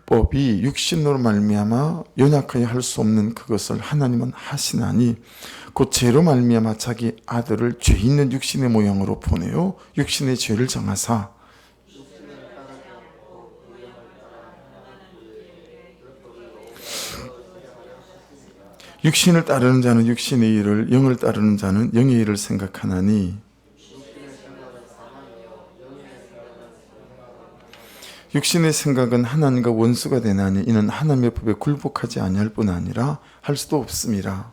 율법이 육신으로 말미암아 연약하여 할 수 없는 그것을 하나님은 하시나니 곧 죄로 말미암아 자기 아들을 죄 있는 육신의 모양으로 보내어 육신의 죄를 정하사 육신을 따르는 자는 육신의 일을, 영을 따르는 자는 영의 일을 생각하나니 육신의 생각은 하나님과 원수가 되나니 이는 하나님의 법에 굴복하지 아니할 뿐 아니라 할 수도 없음이라.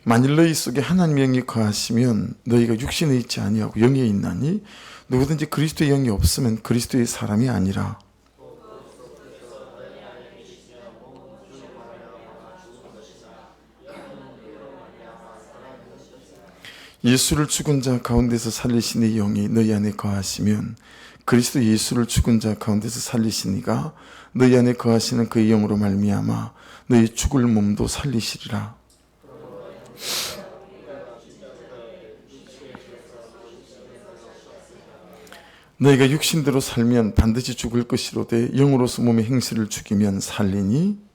만일 너희 속에 하나님의 영이 거하시면 너희가 육신에 있지 아니하고 영에 있나니 누구든지 그리스도의 영이 없으면 그리스도의 사람이 아니라. 예수를 죽은 자 가운데서 살리신 이 영이 너희 안에 거하시면 그리스도 예수를 죽은 자 가운데서 살리신 이가 너희 안에 거하시는 그의 영으로 말미암아 너희 죽을 몸도 살리시리라. 너희가 육신대로 살면 반드시 죽을 것이로되 영으로서 몸의 행실을 죽이면 살리니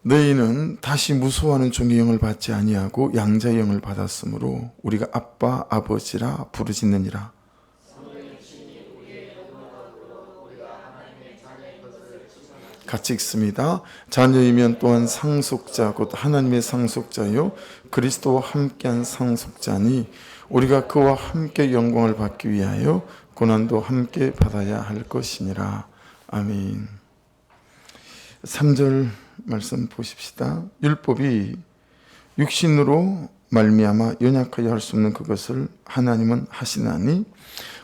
너희는 다시 무소하는 종의 영을 받지 아니하고 양자의 영을 받았으므로 우리가 아빠 아버지라 부르짖느니라. 같이 읽습니다. 자녀이면 또한 상속자 곧 하나님의 상속자요 그리스도와 함께한 상속자니 우리가 그와 함께 영광을 받기 위하여 고난도 함께 받아야 할 것이니라. 아멘. 3절 말씀 보십시다. 율법이 육신으로 말미암아 연약하여 할 수 없는 그것을 하나님은 하시나니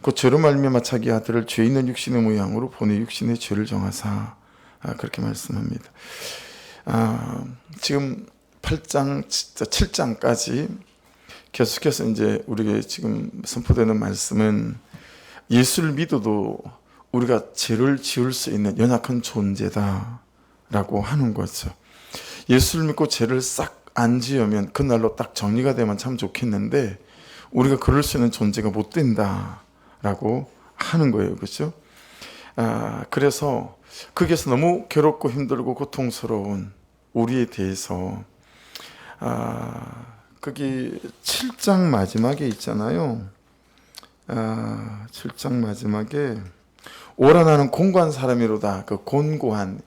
곧 죄로 말미암아 자기 아들을 죄 있는 육신의 모양으로 보내 육신의 죄를 정하사. 그렇게 말씀합니다. 지금 8장, 7장까지 계속해서 이제 우리에게 지금 선포되는 말씀은 예수를 믿어도 우리가 죄를 지을 수 있는 연약한 존재다라고 하는 거죠. 예수를 믿고 죄를 싹 안 지으면 그날로 딱 정리가 되면 참 좋겠는데 우리가 그럴 수 있는 존재가 못 된다라고 하는 거예요. 그렇죠? 그래서 거기에서 너무 괴롭고 힘들고 고통스러운 우리에 대해서 거기 7장 마지막에 있잖아요. 7장 마지막에 오라 나는 곤고한 사람이로다. 그 곤고한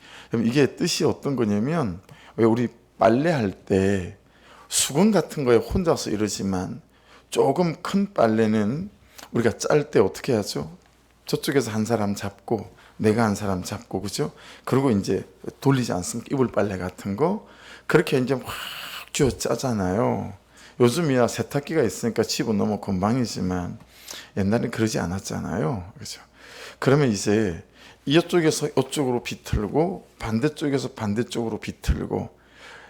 이게 뜻이 어떤 거냐면 왜 우리 빨래할 때 수건 같은 거에 혼자서 이러지만 조금 큰 빨래는 우리가 짤 때 어떻게 하죠? 저쪽에서 한 사람 잡고 내가 한 사람 잡고 그죠? 그리고 이제 돌리지 않습니까? 이불 빨래 같은 거 그렇게 이제 확 쥐어 짜잖아요. 요즘이야 세탁기가 있으니까 집어넣으면 금방이지만 옛날엔 그러지 않았잖아요. 그죠? 그러면 이제 이쪽에서 이쪽으로 비틀고 반대쪽에서 반대쪽으로 비틀고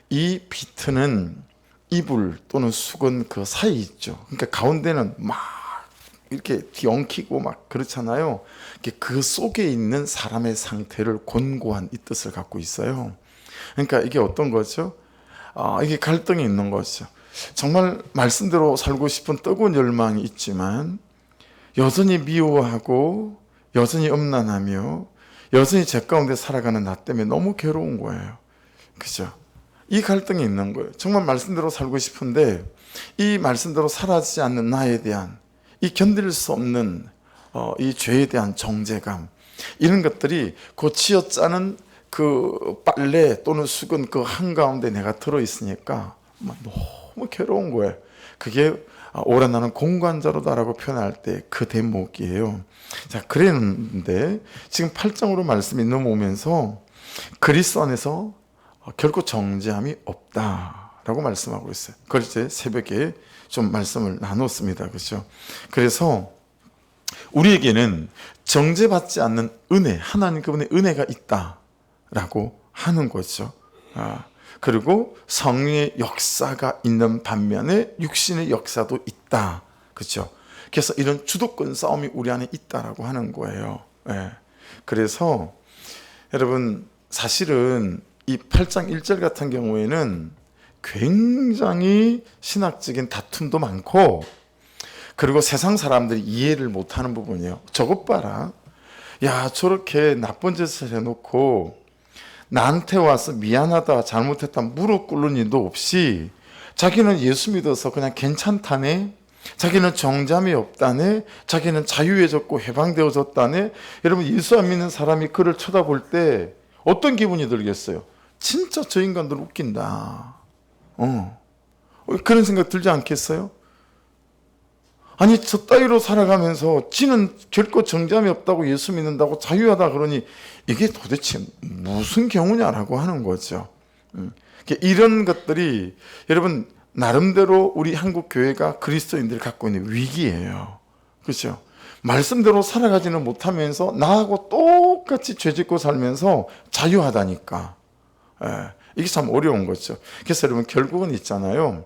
이 비트는 이불 또는 수건 그 사이 있죠. 그러니까 가운데는 막 이렇게 엉키고 막 그렇잖아요. 그 속에 있는 사람의 상태를 곤고한 이 뜻을 갖고 있어요. 그러니까 이게 어떤 거죠? 이게 갈등이 있는 거죠. 정말 말씀대로 살고 싶은 뜨거운 열망이 있지만 여전히 미워하고 여전히 음란하며 여전히 죄 가운데 살아가는 나 때문에 너무 괴로운 거예요. 그죠? 이 갈등이 있는 거예요. 정말 말씀대로 살고 싶은데 이 말씀대로 살아지지 않는 나에 대한 이 견딜 수 없는 이 죄에 대한 정죄감 이런 것들이 그 쥐어짜는 그 빨래 또는 수건 그 한가운데 내가 들어있으니까 너무 괴로운 거예요. 그게 오라 나는 공관자로다라고 표현할 때 그 대목이에요. 자, 그랬는데 지금 8장으로 말씀이 넘어오면서 그리스도 안에서 결코 정죄함이 없다라고 말씀하고 있어요. 그걸 이제 새벽에 좀 말씀을 나눴습니다. 그렇죠? 그래서 우리에게는 정죄받지 않는 은혜, 하나님 그분의 은혜가 있다라고 하는 거죠. 그리고 성령의 역사가 있는 반면에 육신의 역사도 있다. 그렇죠? 그래서 이런 주도권 싸움이 우리 안에 있다라고 하는 거예요. 그래서 여러분 사실은 이 8장 1절 같은 경우에는 굉장히 신학적인 다툼도 많고, 그리고 세상 사람들이 이해를 못하는 부분이에요. 저것 봐라. 야, 저렇게 나쁜 짓을 해놓고 나한테 와서 미안하다, 잘못했다 무릎 꿇는 일도 없이 자기는 예수 믿어서 그냥 괜찮다네, 자기는 정잠이 없다네, 자기는 자유해졌고 해방되어졌다네. 여러분, 예수 안 믿는 사람이 그를 쳐다볼 때 어떤 기분이 들겠어요? 진짜 저 인간들 웃긴다. 그런 생각 들지 않겠어요? 아니, 저 따위로 살아가면서 지는 결코 정잠이 없다고 예수 믿는다고 자유하다 그러니 이게 도대체 무슨 경우냐라고 하는 거죠. 이런 것들이 여러분 나름대로 우리 한국 교회가 그리스도인들이 갖고 있는 위기예요. 그렇죠? 말씀대로 살아가지는 못하면서 나하고 똑같이 죄짓고 살면서 자유하다니까. 이게 참 어려운 거죠. 그래서 여러분 결국은 있잖아요.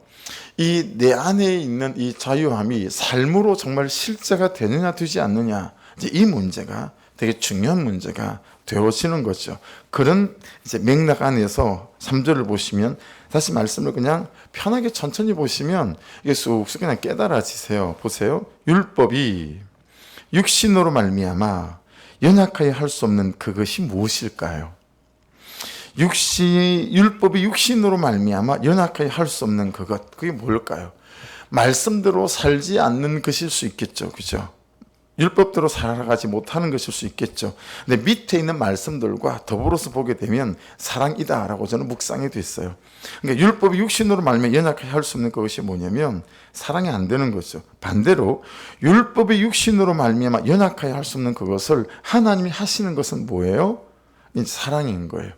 이 내 안에 있는 이 자유함이 삶으로 정말 실제가 되느냐 되지 않느냐, 이제 이 문제가 되게 중요한 문제가 되어지는 거죠. 그런 이제 맥락 안에서 3절을 보시면, 다시 말씀을 그냥 편하게 천천히 보시면 이게 쑥쑥 그냥 깨달아지세요. 보세요. 율법이 육신으로 말미암아 연약하여 할 수 없는 그것이 무엇일까요? 율법이 육신으로 말미암아 연약하게 할 수 없는 그것, 그게 뭘까요? 말씀대로 살지 않는 것일 수 있겠죠, 그죠? 율법대로 살아가지 못하는 것일 수 있겠죠. 근데 밑에 있는 말씀들과 더불어서 보게 되면 사랑이다라고 저는 묵상이 됐어요. 그러니까 율법이 육신으로 말미암아 연약하게 할 수 없는 것이 뭐냐면 사랑이 안 되는 거죠. 반대로 율법이 육신으로 말미암아 연약하게 할 수 없는 그것을 하나님이 하시는 것은 뭐예요? 이제 사랑인 거예요.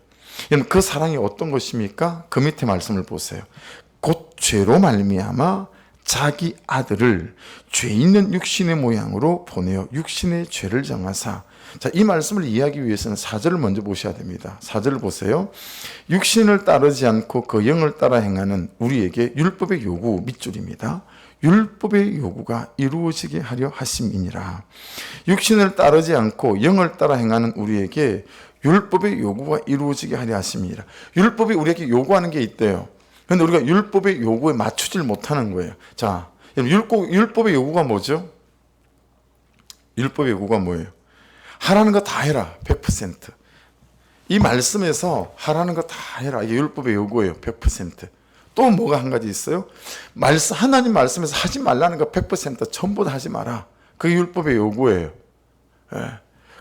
그 사랑이 어떤 것입니까? 그 밑에 말씀을 보세요. 곧 죄로 말미암아 자기 아들을 죄 있는 육신의 모양으로 보내어 육신의 죄를 정하사. 자, 이 말씀을 이해하기 위해서는 4절을 먼저 보셔야 됩니다. 4절을 보세요. 육신을 따르지 않고 그 영을 따라 행하는 우리에게 율법의 요구 밑줄입니다. 율법의 요구가 이루어지게 하려 하심이니라. 육신을 따르지 않고 영을 따라 행하는 우리에게 율법의 요구가 이루어지게 하려 하심이라. 율법이 우리에게 요구하는 게 있대요. 그런데 우리가 율법의 요구에 맞추질 못하는 거예요. 자, 율법의 요구가 뭐죠? 율법의 요구가 뭐예요? 하라는 거 다 해라. 100%. 이 말씀에서 하라는 거 다 해라. 이게 율법의 요구예요. 100%. 또 뭐가 한 가지 있어요? 하나님 말씀에서 하지 말라는 거 100% 전부 다 하지 마라. 그게 율법의 요구예요.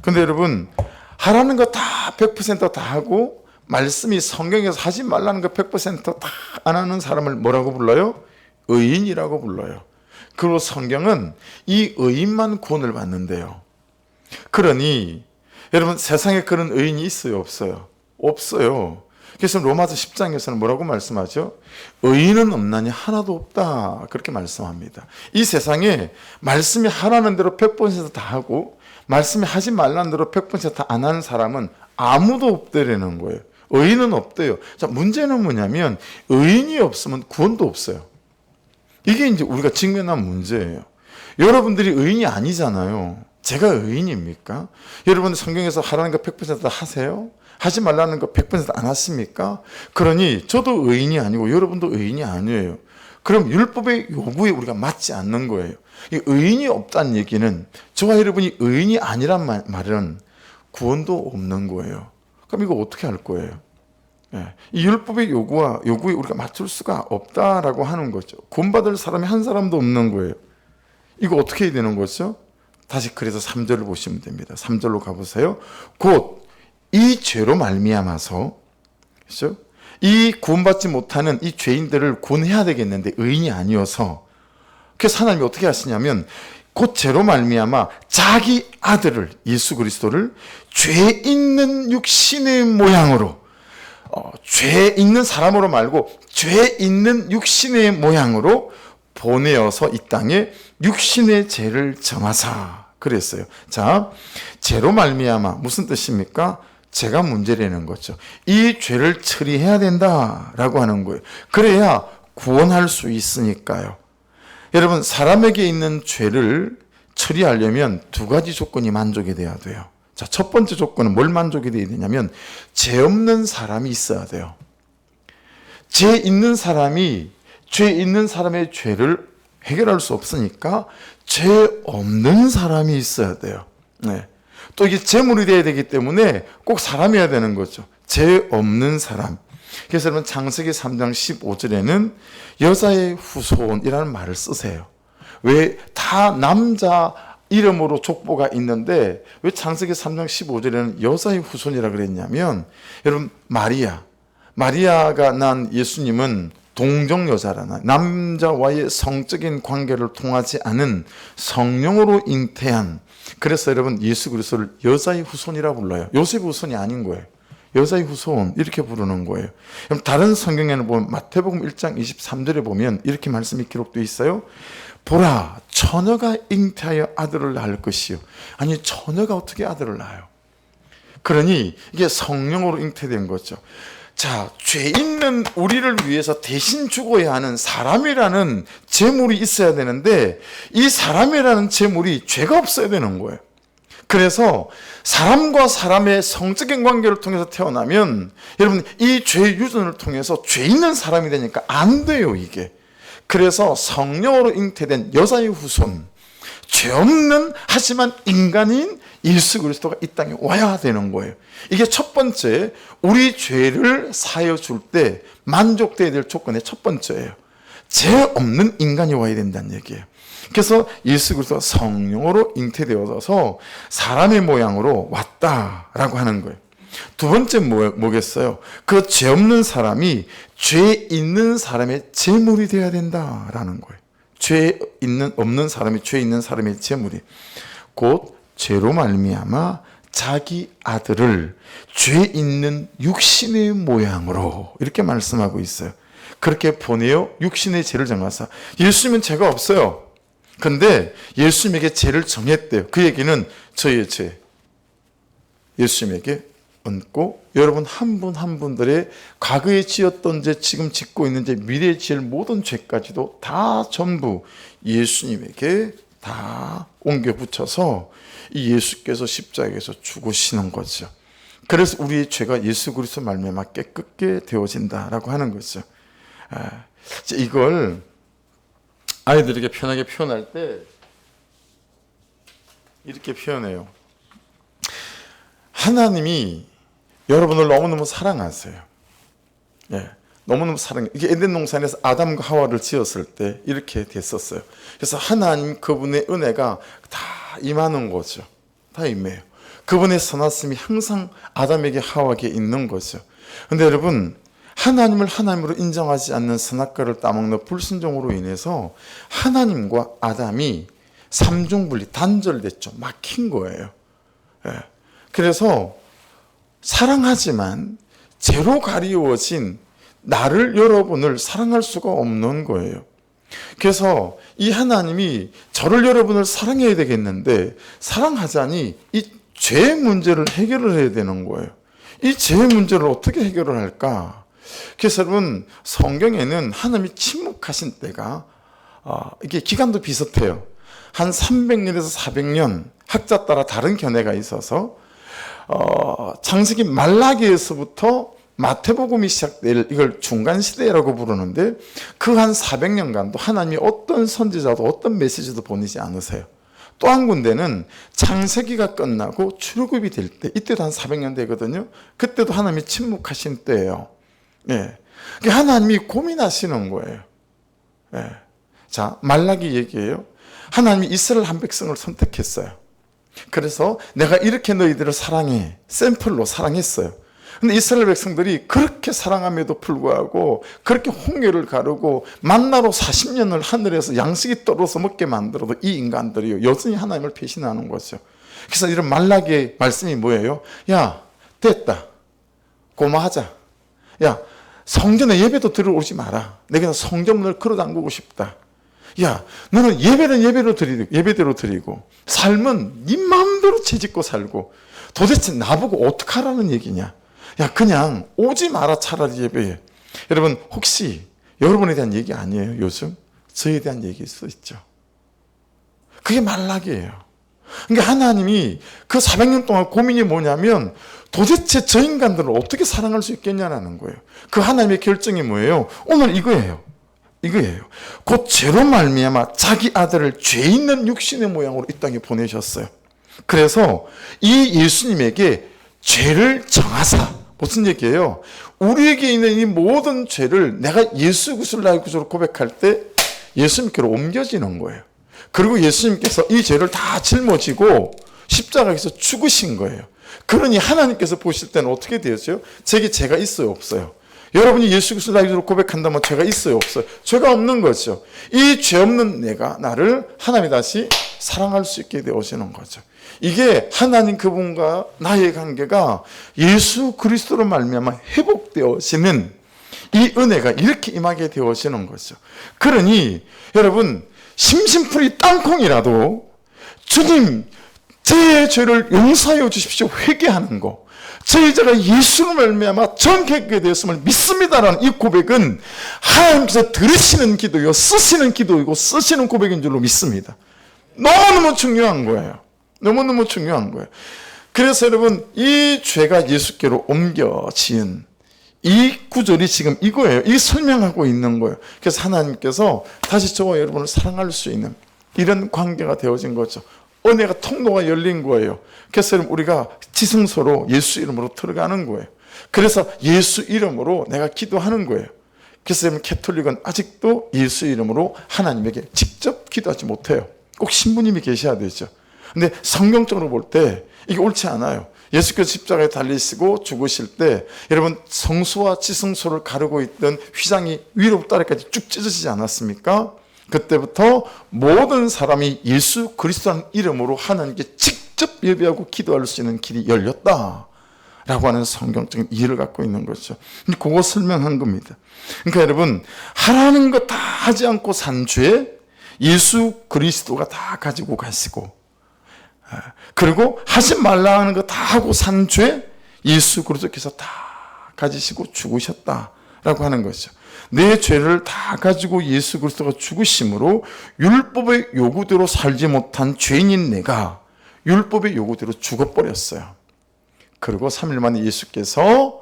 근데 여러분, 하라는 거 다 100% 다 하고 말씀이 성경에서 하지 말라는 거 100% 다 안 하는 사람을 뭐라고 불러요? 의인이라고 불러요. 그리고 성경은 이 의인만 구원을 받는데요. 그러니 여러분, 세상에 그런 의인이 있어요? 없어요? 없어요. 그래서 로마서 10장에서는 뭐라고 말씀하죠? 의인은 없나니 하나도 없다, 그렇게 말씀합니다. 이 세상에 말씀이 하라는 대로 100% 다 하고 말씀이 하지 말라는 대로 100% 다 안 하는 사람은 아무도 없대라는 거예요. 의인은 없대요. 자, 문제는 뭐냐면 의인이 없으면 구원도 없어요. 이게 이제 우리가 직면한 문제예요. 여러분들이 의인이 아니잖아요. 제가 의인입니까? 여러분 성경에서 하라는 거 100% 하세요? 하지 말라는 거 100% 안 하십니까? 그러니 저도 의인이 아니고 여러분도 의인이 아니에요. 그럼 율법의 요구에 우리가 맞지 않는 거예요. 이 의인이 없다는 얘기는 저와 여러분이 의인이 아니란 말은 구원도 없는 거예요. 그럼 이거 어떻게 할 거예요? 이 율법의 요구에 우리가 맞출 수가 없다라고 하는 거죠. 구원받을 사람이 한 사람도 없는 거예요. 이거 어떻게 해야 되는 거죠? 다시 그래서 3절을 보시면 됩니다. 3절로 가보세요. 곧 이 죄로 말미암아서, 그렇죠? 이 구원받지 못하는 이 죄인들을 구원해야 되겠는데 의인이 아니어서, 그래서 하나님이 어떻게 하시냐면 곧 죄로 말미암아 자기 아들을, 예수 그리스도를 죄 있는 육신의 모양으로, 죄 있는 사람으로 말고 죄 있는 육신의 모양으로 보내어서 이 땅에 육신의 죄를 정하사 그랬어요. 자, 죄로 말미암아 무슨 뜻입니까? 죄가 문제라는 거죠. 이 죄를 처리해야 된다라고 하는 거예요. 그래야 구원할 수 있으니까요. 여러분, 사람에게 있는 죄를 처리하려면 두 가지 조건이 만족이 돼야 돼요. 자, 첫 번째 조건은 뭘 만족이 돼야 되냐면 죄 없는 사람이 있어야 돼요. 죄 있는 사람이 죄 있는 사람의 죄를 해결할 수 없으니까 죄 없는 사람이 있어야 돼요. 네. 또 이게 제물이 돼야 되기 때문에 꼭 사람이어야 되는 거죠. 죄 없는 사람. 그래서 여러분 창세기 3장 15절에는 여자의 후손이라는 말을 쓰세요. 왜 다 남자 이름으로 족보가 있는데 왜 창세기 3장 15절에는 여자의 후손이라 그랬냐면, 여러분 마리아가 난 예수님은 동정 여자라나 남자와의 성적인 관계를 통하지 않은 성령으로 잉태한, 그래서 여러분 예수 그리스도를 여자의 후손이라 불러요. 요셉의 후손이 아닌 거예요. 여자의 후손 이렇게 부르는 거예요. 그럼 다른 성경에는 보면 마태복음 1장 23절에 보면 이렇게 말씀이 기록되어 있어요. 보라, 처녀가 잉태하여 아들을 낳을 것이요. 아니, 처녀가 어떻게 아들을 낳아요? 그러니 이게 성령으로 잉태된 거죠. 자, 죄 있는 우리를 위해서 대신 죽어야 하는 사람이라는 제물이 있어야 되는데, 이 사람이라는 제물이 죄가 없어야 되는 거예요. 그래서 사람과 사람의 성적인 관계를 통해서 태어나면 여러분 이 죄 유전을 통해서 죄 있는 사람이 되니까 안 돼요, 이게. 그래서 성령으로 잉태된 여자의 후손, 죄 없는 하지만 인간인 예수 그리스도가 이 땅에 와야 되는 거예요. 이게 첫 번째, 우리 죄를 사하여 줄 때 만족돼야 될 조건의 첫 번째예요. 죄 없는 인간이 와야 된다는 얘기예요. 그래서 예수 그리스도가 성령으로 잉태되어서 사람의 모양으로 왔다라고 하는 거예요. 두 번째 뭐겠어요? 그 죄 없는 사람이 죄 있는 사람의 제물이 되어야 된다라는 거예요. 죄 없는 사람이 죄 있는 사람의 제물이 곧 죄로 말미암아 자기 아들을 죄 있는 육신의 모양으로 이렇게 말씀하고 있어요. 그렇게 보내어 육신의 죄를 정하사. 예수님은 죄가 없어요. 근데 예수님에게 죄를 정했대요. 그 얘기는 저희의 죄 예수님에게 얹고, 여러분 한 분 한 분들의 과거에 지었던 죄, 지금 짓고 있는 죄, 미래에 지을 모든 죄까지도 다 전부 예수님에게 다 옮겨 붙여서 이 예수께서 십자가에서 죽으시는 거죠. 그래서 우리의 죄가 예수 그리스도 말미암아 깨끗게 되어진다라고 하는 거죠. 이걸 아이들에게 편하게 표현할 때 이렇게 표현해요. 하나님이 여러분을 너무너무 사랑하세요. 너무너무 사랑해요. 이게 에덴 동산에서 아담과 하와를 지었을 때 이렇게 됐었어요. 그래서 하나님 그분의 은혜가 다 임하는 거죠. 다 임해요. 그분의 선하심이 항상 아담에게 하와에게 있는 거죠. 근데 여러분, 하나님을 하나님으로 인정하지 않는 선악과를 따먹는 불순종으로 인해서 하나님과 아담이 삼중분리, 단절됐죠. 막힌 거예요. 그래서 사랑하지만 죄로 가리워진 나를, 여러분을 사랑할 수가 없는 거예요. 그래서 이 하나님이 저를, 여러분을 사랑해야 되겠는데 사랑하자니 이 죄 문제를 해결을 해야 되는 거예요. 이 죄 문제를 어떻게 해결을 할까? 그래서 여러분, 성경에는 하나님이 침묵하신 때가 이게 기간도 비슷해요. 한 300년에서 400년, 학자 따라 다른 견해가 있어서 창세기 말라기에서부터 마태복음이 시작될, 이걸 중간시대라고 부르는데, 그 한 400년간도 하나님이 어떤 선지자도 어떤 메시지도 보내지 않으세요. 또 한 군데는 창세기가 끝나고 출애굽이 될 때, 이때도 한 400년 되거든요. 그때도 하나님이 침묵하신 때예요. 하나님이 고민하시는 거예요. 자, 말라기 얘기예요. 하나님이 이스라엘 한 백성을 선택했어요. 그래서 내가 이렇게 너희들을 사랑해, 샘플로 사랑했어요. 근데 이스라엘 백성들이 그렇게 사랑함에도 불구하고 그렇게 홍해를 가르고 만나로 40년을 하늘에서 양식이 떨어서 먹게 만들어도 이 인간들이 여전히 하나님을 배신하는 거죠. 그래서 이런 말라기의 말씀이 뭐예요? 야, 됐다. 고마하자. 야, 성전에 예배도 들어오지 마라. 내가 성전문을 걸어 잠그고 싶다. 야, 너는 예배대로 드리고 삶은 네 마음대로 채짓고 살고, 도대체 나보고 어떡하라는 얘기냐? 야, 그냥 오지 마라, 차라리 예배에. 여러분, 혹시 여러분에 대한 얘기 아니에요? 요즘 저에 대한 얘기일 수 있죠. 그게 말라기예요. 그러니까 하나님이 그 400년 동안 고민이 뭐냐면 도대체 저 인간들을 어떻게 사랑할 수 있겠냐라는 거예요. 그 하나님의 결정이 뭐예요? 오늘 이거예요. 곧 죄로 말미암아 자기 아들을 죄 있는 육신의 모양으로 이 땅에 보내셨어요. 그래서 이 예수님에게 죄를 정하사, 무슨 얘기예요? 우리에게 있는 이 모든 죄를 내가 예수 그리스도를 나의 구주로 고백할 때 예수님께로 옮겨지는 거예요. 그리고 예수님께서 이 죄를 다 짊어지고 십자가에서 죽으신 거예요. 그러니 하나님께서 보실 때는 어떻게 되었어요? 제게 죄가 있어요, 없어요? 여러분이 예수 그리스도 나의 구주로 고백한다면 죄가 있어요, 없어요? 죄가 없는 거죠. 이 죄 없는 내가, 나를 하나님이 다시 사랑할 수 있게 되어지는 거죠. 이게 하나님 그분과 나의 관계가 예수 그리스도로 말미암아 회복되어지는 이 은혜가 이렇게 임하게 되어지는 거죠. 그러니 여러분, 심심풀이 땅콩이라도 주님, 제 죄를 용서하여 주십시오 회개하는 거, 제 죄가 예수로 말미암아 정케하게 되었음을 믿습니다라는 이 고백은 하나님께서 들으시는 기도요, 쓰시는 기도이고 쓰시는 고백인 줄로 믿습니다. 너무너무 중요한 거예요. 너무너무 중요한 거예요. 그래서 여러분, 이 죄가 예수께로 옮겨진 이 구절이 지금 이거예요. 이 설명하고 있는 거예요. 그래서 하나님께서 다시 저와 여러분을 사랑할 수 있는 이런 관계가 되어진 거죠. 은혜가 통로가 열린 거예요. 그래서 여러분, 우리가 지성소로 예수 이름으로 들어가는 거예요. 그래서 예수 이름으로 내가 기도하는 거예요. 그래서 여러분, 캐톨릭은 아직도 예수 이름으로 하나님에게 직접 기도하지 못해요. 꼭 신부님이 계셔야 되죠. 근데 성경적으로 볼 때 이게 옳지 않아요. 예수께서 십자가에 달리시고 죽으실 때 여러분, 성소와 지성소를 가르고 있던 휘장이 위로부터 아래까지 쭉 찢어지지 않았습니까? 그때부터 모든 사람이 예수 그리스도라는 이름으로 하나님께 직접 예배하고 기도할 수 있는 길이 열렸다라고 하는 성경적인 이해를 갖고 있는 거죠. 그거 설명한 겁니다. 그러니까 여러분, 하라는 거 다 하지 않고 산 죄 예수 그리스도가 다 가지고 가시고, 그리고 하지 말라 하는 거 다 하고 산 죄 예수 그리스도께서 다 가지시고 죽으셨다라고 하는 거죠. 내 죄를 다 가지고 예수 그리스도가 죽으심으로 율법의 요구대로 살지 못한 죄인인 내가 율법의 요구대로 죽어버렸어요. 그리고 3일 만에 예수께서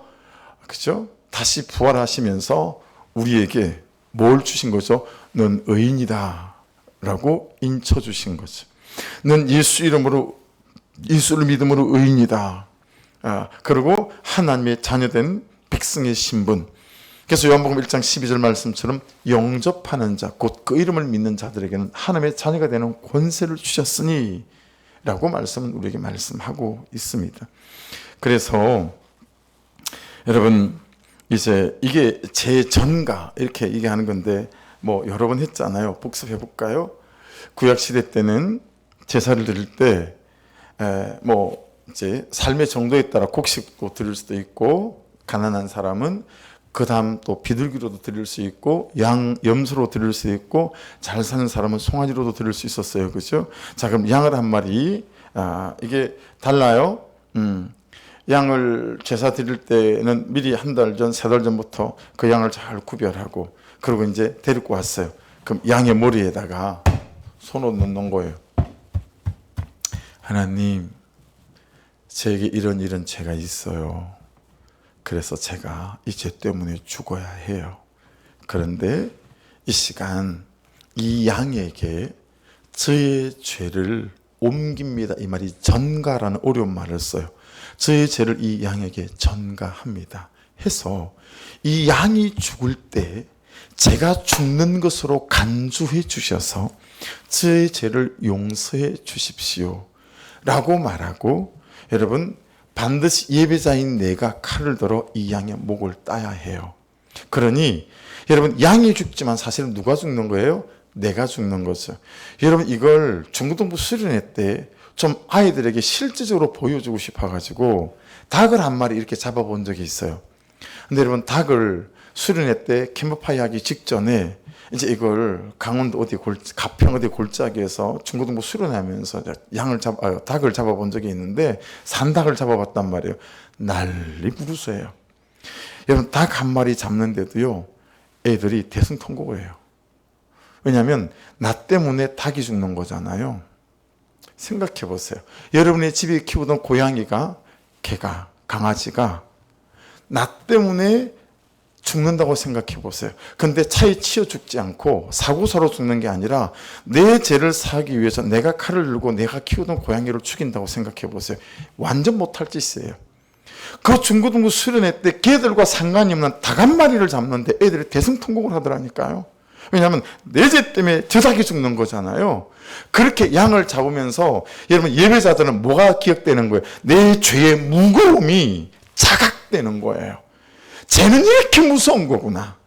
그죠? 다시 부활하시면서 우리에게 뭘 주신 거죠? 넌 의인이다 라고 인쳐주신 거죠. 넌 예수 이름으로, 예수를 믿음으로 의인이다. 그리고 하나님의 자녀된 백성의 신분. 그래서 요한복음 1장 12절 말씀처럼 영접하는 자, 곧 그 이름을 믿는 자들에게는 하나님의 자녀가 되는 권세를 주셨으니 라고 말씀은 우리에게 말씀하고 있습니다. 그래서 여러분, 이제 이게 제전가 이렇게 얘기하는 건데 뭐 여러 번 했잖아요. 복습해 볼까요? 구약 시대 때는 제사를 드릴 때 뭐 이제 삶의 정도에 따라 곡식도 드릴 수도 있고, 가난한 사람은 그 다음 또 비둘기로도 드릴 수 있고, 염소로 드릴 수 있고, 잘 사는 사람은 송아지로도 드릴 수 있었어요. 그죠? 자, 그럼 양을 한 마리, 이게 달라요. 양을 제사 드릴 때는 미리 한 달 전, 세 달 전부터 그 양을 잘 구별하고, 그리고 이제 데리고 왔어요. 그럼 양의 머리에다가 손을 넣는 거예요. 하나님, 제게 이런 죄가 있어요. 그래서 제가 이 죄 때문에 죽어야 해요. 그런데 이 시간 이 양에게 저의 죄를 옮깁니다. 이 말이 전가라는 어려운 말을 써요. 저의 죄를 이 양에게 전가합니다. 해서 이 양이 죽을 때 제가 죽는 것으로 간주해 주셔서 저의 죄를 용서해 주십시오 라고 말하고, 여러분, 반드시 예배자인 내가 칼을 들어 이 양의 목을 따야 해요. 그러니 여러분, 양이 죽지만 사실은 누가 죽는 거예요? 내가 죽는 거죠. 여러분, 이걸 중고등부 수련회 때 좀 아이들에게 실질적으로 보여주고 싶어가지고 닭을 한 마리 이렇게 잡아본 적이 있어요. 근데 여러분, 닭을 수련회 때 캠프파이어 하기 직전에 이제 이걸 강원도 어디 가평 어디 골짜기에서 중고등부 수련하면서 닭을 잡아본 적이 있는데, 산닭을 잡아봤단 말이에요. 난리 부르스예요. 여러분, 닭 한 마리 잡는데도요, 애들이 대승통곡을 해요. 왜냐하면 나 때문에 닭이 죽는 거잖아요. 생각해 보세요. 여러분의 집에 키우던 고양이가, 개가, 강아지가 나 때문에 죽는다고 생각해 보세요. 근데 차에 치여 죽지 않고 사고사로 죽는 게 아니라 내 죄를 사하기 위해서 내가 칼을 들고 내가 키우던 고양이를 죽인다고 생각해 보세요. 완전 못할 짓이에요. 그 중고등부 수련회 때 개들과 상관이 없는 닭 한 마리를 잡는데 애들이 대성통곡을 하더라니까요. 왜냐하면 내 죄 때문에 저 닭이 죽는 거잖아요. 그렇게 양을 잡으면서 여러분 예배자들은 뭐가 기억되는 거예요? 내 죄의 무거움이 자각되는 거예요. 죄는 이렇게 무서운 거구나.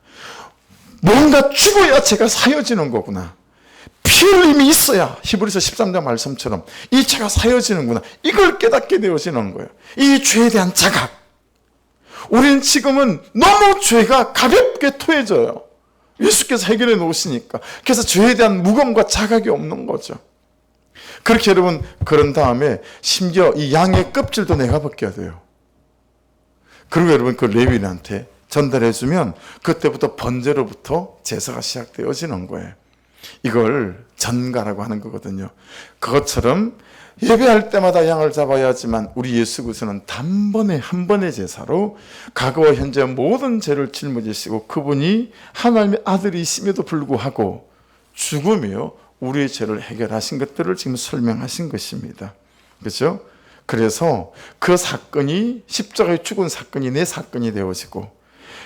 뭔가 죽어야 죄가 사여지는 거구나. 피 흘림이 있어야 히브리서 13장 말씀처럼 이 죄가 사여지는구나. 이걸 깨닫게 되어지는 거예요. 이 죄에 대한 자각. 우리는 지금은 너무 죄가 가볍게 토해져요. 예수께서 해결해 놓으시니까. 그래서 죄에 대한 무거움과 자각이 없는 거죠. 그렇게 여러분 그런 다음에 심지어 이 양의 껍질도 내가 벗겨야 돼요. 그리고 여러분 그 레위인한테 전달해주면 그때부터 번제로부터 제사가 시작되어지는 거예요. 이걸 전가라고 하는 거거든요. 그것처럼 예배할 때마다 양을 잡아야 하지만 우리 예수 그리스도는 단번에 한 번의 제사로 과거와 현재 모든 죄를 짊어지시고 그분이 하나님의 아들이심에도 불구하고 죽으며 우리의 죄를 해결하신 것들을 지금 설명하신 것입니다. 그렇죠? 그래서 그 사건이 십자가에 죽은 사건이 내 사건이 되어지고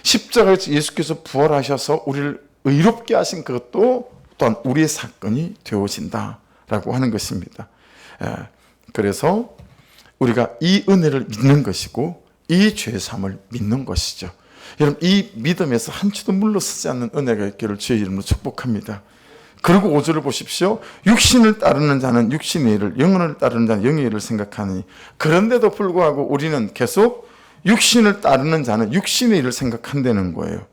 십자가에서 예수께서 부활하셔서 우리를 의롭게 하신 그것도 또한 우리의 사건이 되어진다라고 하는 것입니다. 그래서 우리가 이 은혜를 믿는 것이고 이 죄사함을 믿는 것이죠. 여러분 이 믿음에서 한치도 물러서지 않는 은혜가 있기를 주의 이름으로 축복합니다. 그리고 5절을 보십시오. 육신을 따르는 자는 육신의 일을, 영혼을 따르는 자는 영의 일을 생각하니 그런데도 불구하고 우리는 계속 육신을 따르는 자는 육신의 일을 생각한다는 거예요.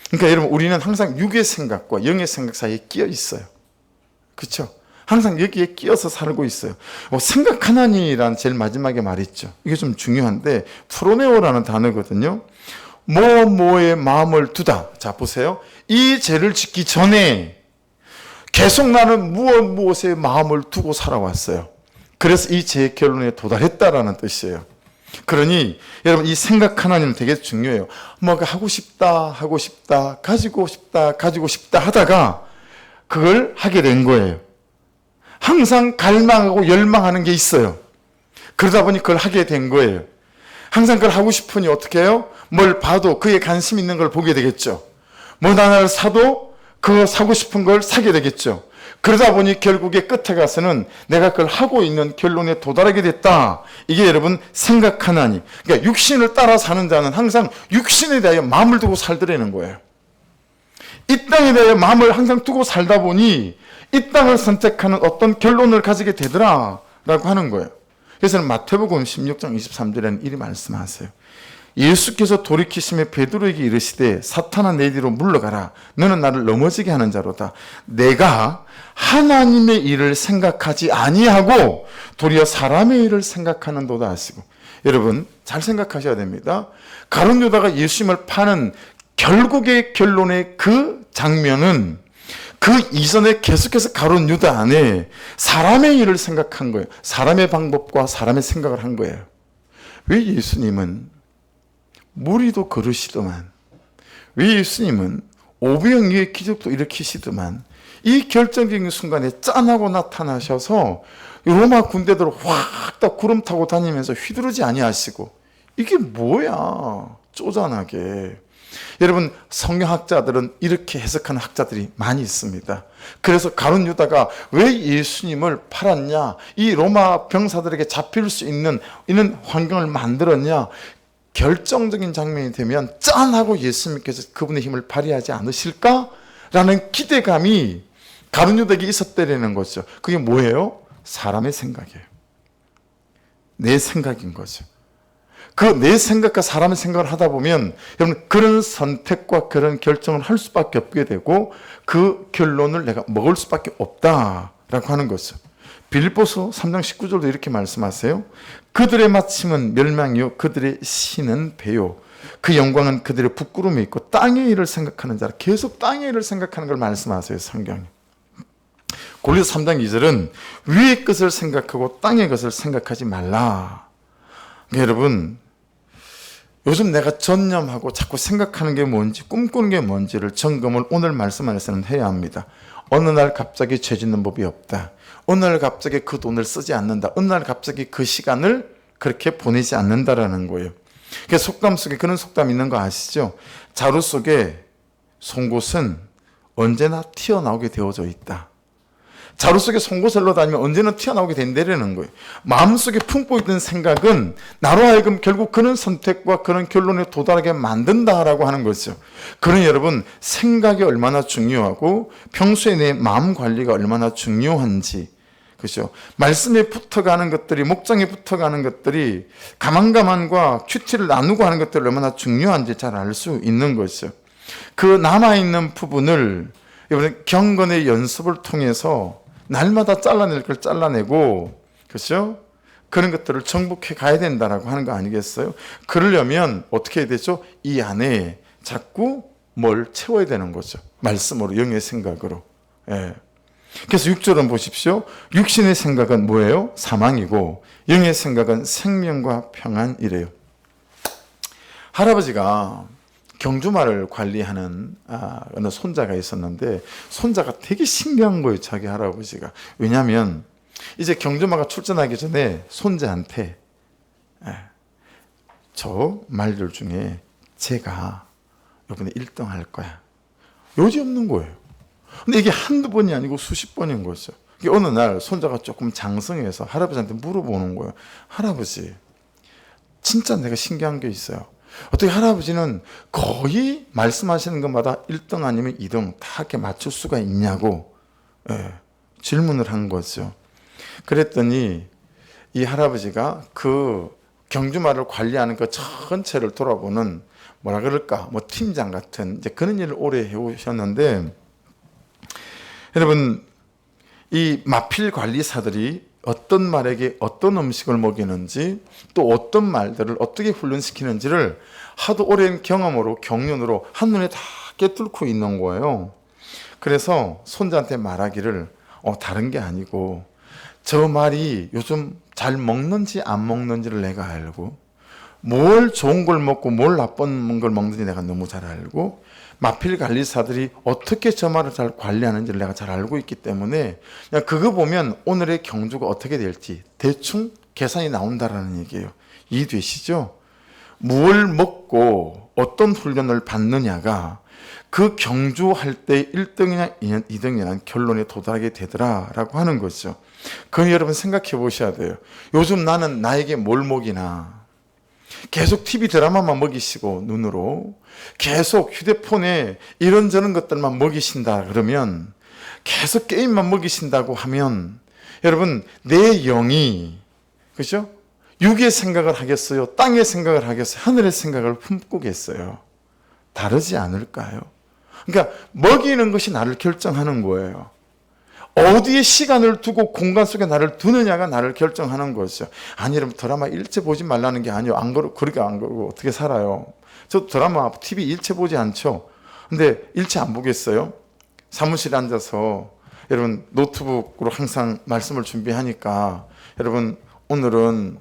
그러니까 여러분 우리는 항상 육의 생각과 영의 생각 사이에 끼어 있어요. 그렇죠? 항상 여기에 끼어서 살고 있어요. 생각하나니라는 제일 마지막에 말이 있죠. 이게 좀 중요한데 프로네오라는 단어거든요. 뭐뭐에 마음을 두다. 자 보세요. 이 죄를 짓기 전에 계속 나는 무엇에 마음을 두고 살아왔어요. 그래서 이 죄의 결론에 도달했다라는 뜻이에요. 그러니 여러분 이 생각 하나는 되게 중요해요. 뭐가 하고 싶다, 가지고 싶다 하다가 그걸 하게 된 거예요. 항상 갈망하고 열망하는 게 있어요. 그러다 보니 그걸 하게 된 거예요. 항상 그걸 하고 싶으니 어떻게 해요? 뭘 봐도 그에 관심 있는 걸 보게 되겠죠. 뭐 하나를 사도 그거 사고 싶은 걸 사게 되겠죠. 그러다 보니 결국에 끝에 가서는 내가 그걸 하고 있는 결론에 도달하게 됐다. 이게 여러분 생각하나니. 그러니까 육신을 따라 사는 자는 항상 육신에 대하여 마음을 두고 살더라는 거예요. 이 땅에 대하여 마음을 항상 두고 살다 보니 이 땅을 선택하는 어떤 결론을 가지게 되더라라고 하는 거예요. 그래서 마태복음 16장 23절에는 이리 말씀하세요. 예수께서 돌이키심에 베드로에게 이르시되 사탄아 내 뒤로 물러가라. 너는 나를 넘어지게 하는 자로다. 내가 하나님의 일을 생각하지 아니하고 도리어 사람의 일을 생각하는도다 하시고. 여러분 잘 생각하셔야 됩니다. 가룟 유다가 예수님을 파는 결국의 결론의 그 장면은 그 이전에 계속해서 가룟 유다 안에 사람의 일을 생각한 거예요. 사람의 방법과 사람의 생각을 한 거예요. 왜 예수님은 무리도 걸으시더만, 왜 예수님은 오병이의 기적도 일으키시더만 이 결정적인 순간에 짠하고 나타나셔서 로마 군대들 확 다 구름 타고 다니면서 휘두르지 아니하시고 이게 뭐야 쪼잔하게. 여러분 성경학자들은 이렇게 해석하는 학자들이 많이 있습니다. 그래서 가룟 유다가 왜 예수님을 팔았냐, 이 로마 병사들에게 잡힐 수 있는 이런 환경을 만들었냐, 결정적인 장면이 되면 짠하고 예수님께서 그분의 힘을 발휘하지 않으실까라는 기대감이 가룟 유다에게 있었다는 거죠. 그게 뭐예요? 사람의 생각이에요. 내 생각인 거죠. 그 내 생각과 사람의 생각을 하다 보면 여러분 그런 선택과 그런 결정을 할 수밖에 없게 되고 그 결론을 내가 먹을 수밖에 없다라고 하는 거죠. 빌립보서 3장 19절도 이렇게 말씀하세요. 그들의 마침은 멸망이요 그들의 신은 배요 그 영광은 그들의 부끄러움이 있고 땅의 일을 생각하는 자라. 계속 땅의 일을 생각하는 걸 말씀하세요. 성경이. 골로새 3장 2절은 위의 것을 생각하고 땅의 것을 생각하지 말라. 여러분, 요즘 내가 전념하고 자꾸 생각하는 게 뭔지, 꿈꾸는 게 뭔지를 점검을 오늘 말씀 안에서는 해야 합니다. 어느 날 갑자기 죄 짓는 법이 없다. 어느 날 갑자기 그 돈을 쓰지 않는다. 어느 날 갑자기 그 시간을 그렇게 보내지 않는다라는 거예요. 그래서 속담 속에 그런 속담이 있는 거 아시죠? 자루 속에 송곳은 언제나 튀어나오게 되어져 있다. 자루 속에 송곳을 넣어 다니면 언제나 튀어나오게 된다는 거예요. 마음속에 품고 있던 생각은 나로 하여금 결국 그런 선택과 그런 결론에 도달하게 만든다라고 하는 거죠. 그러니 여러분, 생각이 얼마나 중요하고 평소에 내 마음 관리가 얼마나 중요한지, 그렇죠? 말씀에 붙어가는 것들이, 목장에 붙어가는 것들이 가만가만과 큐티를 나누고 하는 것들이 얼마나 중요한지 잘 알 수 있는 거죠. 그 남아있는 부분을 이번에 경건의 연습을 통해서 날마다 잘라낼 걸 잘라내고, 그렇죠? 그런 것들을 정복해 가야 된다라고 하는 거 아니겠어요? 그러려면 어떻게 해야 되죠? 이 안에 자꾸 뭘 채워야 되는 거죠. 말씀으로, 영의 생각으로. 예. 그래서 6절은 보십시오. 육신의 생각은 뭐예요? 사망이고 영의 생각은 생명과 평안이래요. 할아버지가 경주마를 관리하는 어느 손자가 있었는데, 손자가 되게 신기한 거예요, 자기 할아버지가. 왜냐하면 이제 경주마가 출전하기 전에 손자한테 저 말들 중에 제가 이번에 1등 할 거야, 요지 없는 거예요. 근데 이게 한두 번이 아니고 수십 번인 거죠. 어느 날 손자가 조금 장성해서 할아버지한테 물어보는 거예요. 할아버지, 진짜 내가 신기한 게 있어요. 어떻게 할아버지는 거의 말씀하시는 것마다 1등 아니면 2등 다 이렇게 맞출 수가 있냐고 질문을 한 거죠. 그랬더니 이 할아버지가 그 경주마를 관리하는 그 전체를 돌아보는, 뭐라 그럴까, 뭐 팀장 같은 이제 그런 일을 오래 해오셨는데, 여러분, 이 마필 관리사들이 어떤 말에게 어떤 음식을 먹이는지, 또 어떤 말들을 어떻게 훈련시키는지를 하도 오랜 경험으로, 경륜으로 한눈에 다 깨뚫고 있는 거예요. 그래서 손자한테 말하기를 다른 게 아니고 저 말이 요즘 잘 먹는지 안 먹는지를 내가 알고, 뭘 좋은 걸 먹고 뭘 나쁜 걸 먹는지 내가 너무 잘 알고, 마필 관리사들이 어떻게 저 말을 잘 관리하는지를 내가 잘 알고 있기 때문에 그냥 그거 보면 오늘의 경주가 어떻게 될지 대충 계산이 나온다라는 얘기예요. 이해되시죠? 뭘 먹고 어떤 훈련을 받느냐가 그 경주할 때 1등이냐 2등이냐 결론에 도달하게 되더라라고 하는 거죠. 그럼 여러분 생각해 보셔야 돼요. 요즘 나는 나에게 뭘 먹이나, 계속 TV 드라마만 먹이시고 눈으로 계속 휴대폰에 이런저런 것들만 먹이신다 그러면, 계속 게임만 먹이신다고 하면 여러분, 내 영이, 그죠? 육의 생각을 하겠어요? 땅의 생각을 하겠어요? 하늘의 생각을 품고겠어요? 다르지 않을까요? 그러니까 먹이는 것이 나를 결정하는 거예요. 어디에 시간을 두고 공간 속에 나를 두느냐가 나를 결정하는 거죠. 아니, 여러분, 드라마 일체 보지 말라는 게 아니에요. 그렇게 안 그러고 어떻게 살아요? 저 드라마, TV 일체 보지 않죠. 근데 일체 안 보겠어요? 사무실에 앉아서 여러분 노트북으로 항상 말씀을 준비하니까, 여러분 오늘은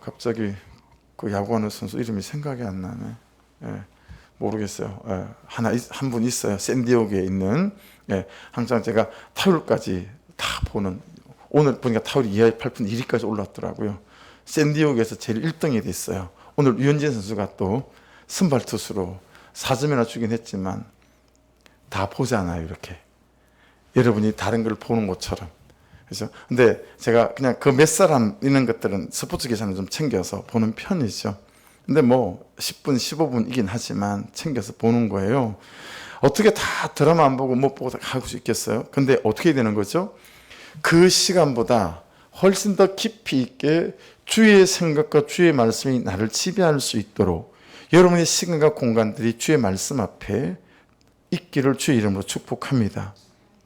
갑자기 그 야구하는 선수 이름이 생각이 안 나네. 모르겠어요. 한 분 있어요. 샌디에고에 있는. 항상 제가 타율까지 다 보는, 오늘 보니까 타율이 2할 8푼 1위까지 올랐더라고요. 샌디에고에서 제일 1등이 됐어요. 오늘 류현진 선수가 또 선발 투수로 4점이나 주긴 했지만 다 보잖아요, 이렇게. 여러분이 다른 걸 보는 것처럼. 그죠? 근데 제가 그냥 그 몇 사람 있는 것들은 스포츠 기사는 좀 챙겨서 보는 편이죠. 근데 뭐 10분, 15분이긴 하지만 챙겨서 보는 거예요. 어떻게 다 드라마 안 보고 못 보고 하고 수 있겠어요? 근데 어떻게 되는 거죠? 그 시간보다 훨씬 더 깊이 있게 주의 생각과 주의 말씀이 나를 지배할 수 있도록 여러분의 시간과 공간들이 주의 말씀 앞에 있기를 주의 이름으로 축복합니다.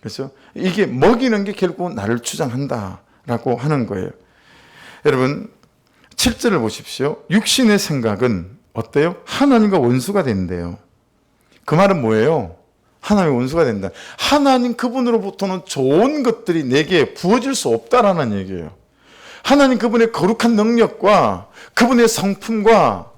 그렇죠? 이게 먹이는 게 결국 나를 주장한다라고 하는 거예요. 여러분 7절을 보십시오. 육신의 생각은 어때요? 하나님과 원수가 된대요. 그 말은 뭐예요? 하나님의 원수가 된다. 하나님 그분으로부터는 좋은 것들이 내게 부어질 수 없다라는 얘기예요. 하나님 그분의 거룩한 능력과 그분의 성품과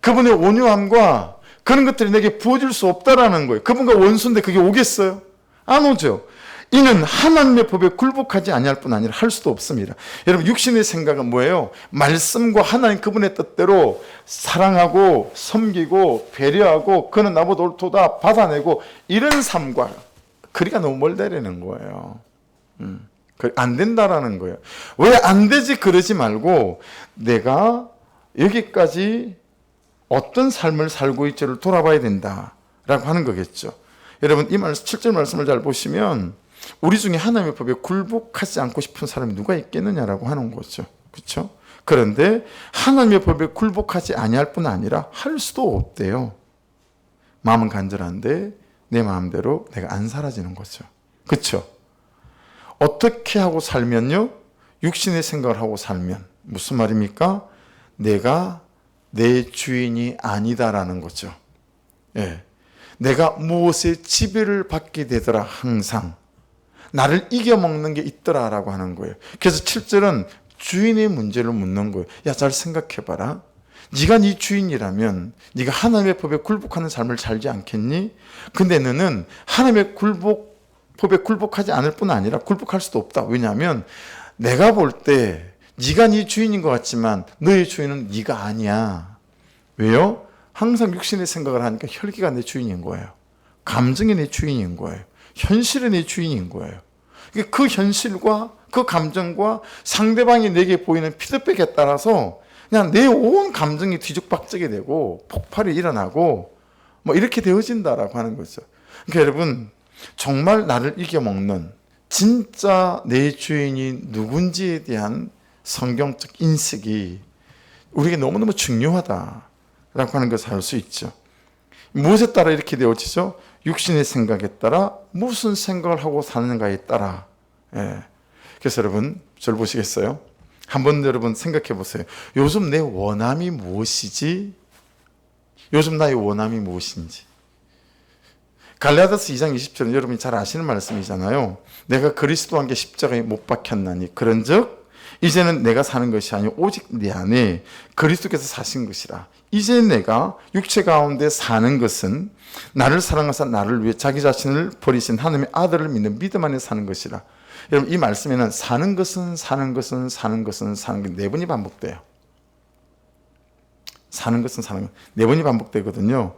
그분의 온유함과 그런 것들이 내게 부어질 수 없다라는 거예요. 그분과 원수인데 그게 오겠어요? 안 오죠. 이는 하나님의 법에 굴복하지 아니할 뿐 아니라 할 수도 없습니다. 여러분, 육신의 생각은 뭐예요? 말씀과 하나님 그분의 뜻대로 사랑하고 섬기고 배려하고 그는 나보다 옳도다 받아내고 이런 삶과 거리가 너무 멀다라는 거예요. 안 된다라는 거예요. 왜 안 되지 그러지 말고 내가 여기까지 어떤 삶을 살고 있지를 돌아봐야 된다라고 하는 거겠죠. 여러분, 이 7절 말씀을 잘 보시면 우리 중에 하나님의 법에 굴복하지 않고 싶은 사람이 누가 있겠느냐라고 하는 거죠. 그렇죠? 그런데 하나님의 법에 굴복하지 아니할 뿐 아니라 할 수도 없대요. 마음은 간절한데 내 마음대로 내가 안 살아지는 거죠. 그렇죠? 어떻게 하고 살면요? 육신의 생각을 하고 살면 무슨 말입니까? 내가 내 주인이 아니다라는 거죠. 예. 내가 무엇에 지배를 받게 되더라 항상 나를 이겨먹는 게 있더라라고 하는 거예요. 그래서 7절은 주인의 문제를 묻는 거예요. 야, 잘 생각해봐라. 네가 네 주인이라면 네가 하나님의 법에 굴복하는 삶을 살지 않겠니? 근데 너는 하나님의 법에 굴복하지 않을 뿐 아니라 굴복할 수도 없다. 왜냐하면 내가 볼 때 네가 네 주인인 것 같지만 너의 주인은 네가 아니야. 왜요? 항상 육신의 생각을 하니까 혈기가 내 주인인 거예요. 감정이 내 주인인 거예요. 현실이 내 주인인 거예요. 그 현실과 그 감정과 상대방이 내게 보이는 피드백에 따라서 그냥 내 온 감정이 뒤죽박죽이 되고 폭발이 일어나고 뭐 이렇게 되어진다라고 하는 거죠. 그러니까 여러분, 정말 나를 이겨먹는 진짜 내 주인이 누군지에 대한 성경적 인식이 우리에게 너무너무 중요하다라고 하는 것을 알 수 있죠. 무엇에 따라 이렇게 되어지죠? 육신의 생각에 따라 무슨 생각을 하고 사는가에 따라. 예. 그래서 여러분, 저를 보시겠어요? 한번 여러분 생각해 보세요. 요즘 내 원함이 무엇이지? 요즘 나의 원함이 무엇인지. 갈라디아서 2장 20절은 여러분이 잘 아시는 말씀이잖아요. 내가 그리스도와 함께 십자가에 못 박혔나니 그런즉 이제는 내가 사는 것이 아니요 오직 내 안에 그리스도께서 사신 것이라. 이제 내가 육체 가운데 사는 것은 나를 사랑하사 나를 위해 자기 자신을 버리신 하나님의 아들을 믿는 믿음 안에 사는 것이라. 여러분, 이 말씀에는 사는 것은 사는 것은 사는 것은 사는 것 네 번이 반복돼요. 사는 것은 사는 것 네 번이 반복되거든요.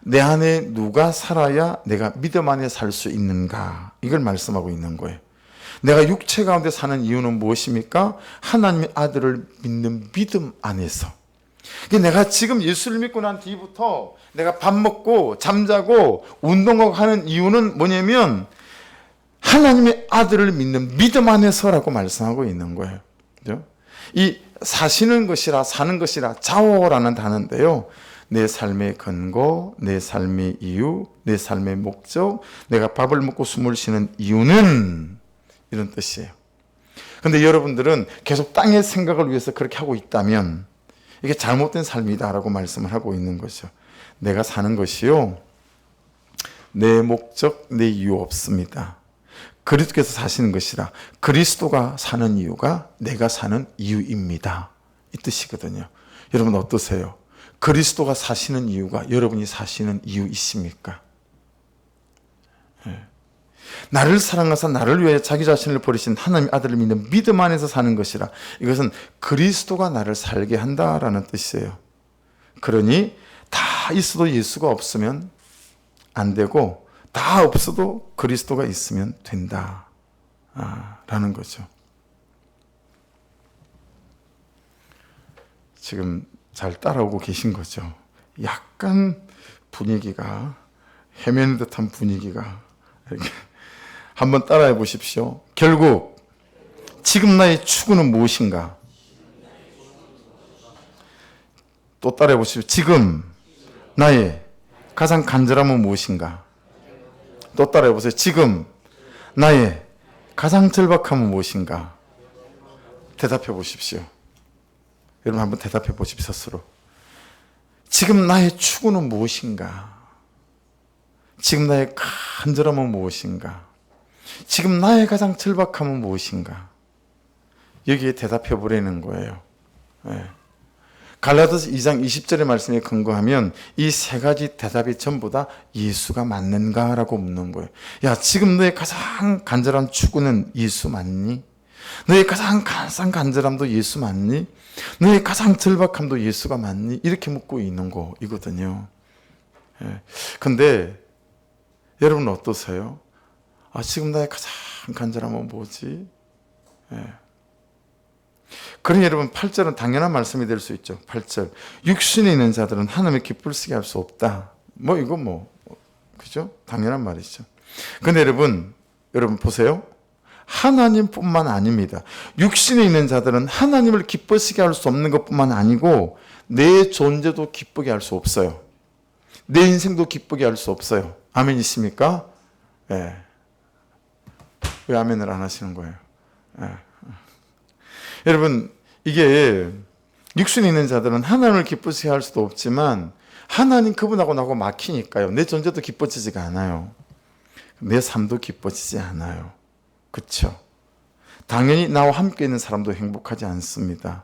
내 안에 누가 살아야 내가 믿음 안에 살 수 있는가, 이걸 말씀하고 있는 거예요. 내가 육체 가운데 사는 이유는 무엇입니까? 하나님의 아들을 믿는 믿음 안에서. 내가 지금 예수를 믿고 난 뒤부터 내가 밥 먹고 잠자고 운동하고 하는 이유는 뭐냐면 하나님의 아들을 믿는 믿음 안에서라고 말씀하고 있는 거예요. 그죠? 이 사시는 것이라 사는 것이라 자오라는 단어인데요. 내 삶의 근거, 내 삶의 이유, 내 삶의 목적, 내가 밥을 먹고 숨을 쉬는 이유는 이런 뜻이에요. 그런데 여러분들은 계속 땅의 생각을 위해서 그렇게 하고 있다면 이게 잘못된 삶이다라고 말씀을 하고 있는 거죠. 내가 사는 것이요, 내 목적, 내 이유 없습니다. 그리스도께서 사시는 것이라. 그리스도가 사는 이유가 내가 사는 이유입니다. 이 뜻이거든요. 여러분 어떠세요? 그리스도가 사시는 이유가 여러분이 사시는 이유이십니까? 네. 나를 사랑하사 나를 위해 자기 자신을 버리신 하나님의 아들을 믿는 믿음 안에서 사는 것이라. 이것은 그리스도가 나를 살게 한다라는 뜻이에요. 그러니 다 있어도 예수가 없으면 안 되고 다 없어도 그리스도가 있으면 된다 라는 거죠. 지금 잘 따라오고 계신 거죠. 약간 분위기가 헤매는 듯한 분위기가 이렇게 한번 따라해 보십시오. 결국 지금 나의 추구는 무엇인가? 또 따라해 보십시오. 지금 나의 가장 간절함은 무엇인가? 또 따라해 보세요. 지금 나의 가장 절박함은 무엇인가? 대답해 보십시오. 여러분 한번 대답해 보십시오. 스스로. 지금 나의 추구는 무엇인가? 지금 나의 간절함은 무엇인가? 지금 나의 가장 절박함은 무엇인가? 여기에 대답해 보라는 거예요. 예. 갈라디아서 2장 20절의 말씀에 근거하면 이 세 가지 대답이 전부 다 예수가 맞는가라고 묻는 거예요. 야, 지금 너의 가장 간절한 추구는 예수 맞니? 너의 가장 간절함도 예수 맞니? 너의 가장 절박함도 예수가 맞니? 이렇게 묻고 있는 거이거든요. 예. 근데 여러분 어떠세요? 아, 지금 나의 가장 간절함은 뭐지? 예. 그러니 여러분 8절은 당연한 말씀이 될 수 있죠. 8절 육신에 있는 자들은 하나님의 기쁘시게 할 수 없다. 이거 그죠? 당연한 말이죠. 근데 여러분 보세요. 하나님뿐만 아닙니다. 육신에 있는 자들은 하나님을 기쁘시게 할 수 없는 것뿐만 아니고 내 존재도 기쁘게 할 수 없어요. 내 인생도 기쁘게 할 수 없어요. 아멘이십니까? 예. 왜 아멘을 안 하시는 거예요? 예. 여러분, 이게 육신에 있는 자들은 하나님을 기쁘시게 할 수도 없지만 하나님 그분하고 나하고 막히니까요. 내 존재도 기뻐지지가 않아요. 내 삶도 기뻐지지 않아요. 그렇죠? 당연히 나와 함께 있는 사람도 행복하지 않습니다.